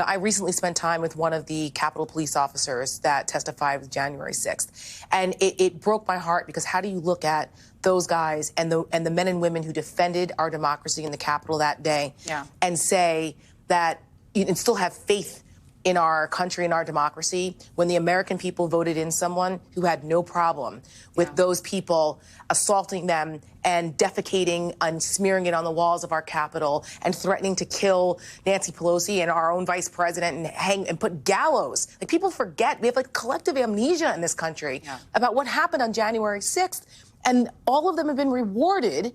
I recently spent time with one of the Capitol Police officers that testified with January 6th. And it broke my heart, because how do you look at those guys and the men and women who defended our democracy in the Capitol that day and say that you can still have faith in our country and our democracy when the American people voted in someone who had no problem with those people assaulting them and defecating and smearing it on the walls of our Capitol and threatening to kill Nancy Pelosi and our own vice president and hang and put gallows. Like, people forget, we have like collective amnesia in this country about what happened on January 6th. And all of them have been rewarded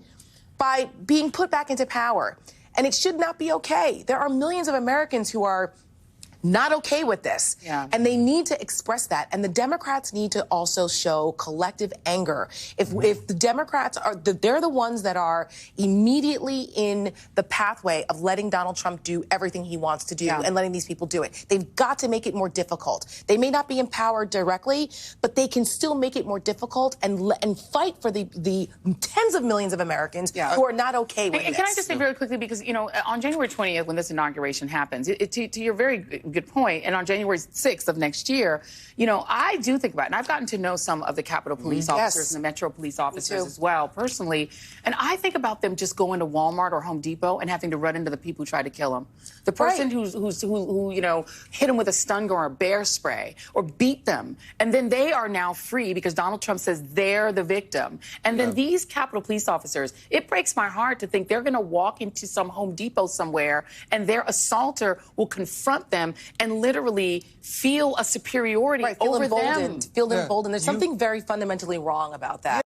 by being put back into power. And it should not be okay. There are millions of Americans who are not okay with this. And they need to express that. And the Democrats need to also show collective anger. If the Democrats are, they're the ones that are immediately in the pathway of letting Donald Trump do everything he wants to do and letting these people do it. They've got to make it more difficult. They may not be empowered directly, but they can still make it more difficult and fight for the tens of millions of Americans who are not okay with this. And can I just say very quickly, because, you know, on January 20th, when this inauguration happens, to your very good point, and on January 6th of next year, you know, I do think about it, and I've gotten to know some of the Capitol Police officers and the Metro Police officers as well, personally, and I think about them just going to Walmart or Home Depot and having to run into the people who tried to kill them. The person who you know, hit them with a stun gun or bear spray or beat them, and then they are now free because Donald Trump says they're the victim. And then these Capitol Police officers, it breaks my heart to think they're going to walk into some Home Depot somewhere and their assaulter will confront them and literally feel a superiority over them. Feel emboldened. There's something very fundamentally wrong about that.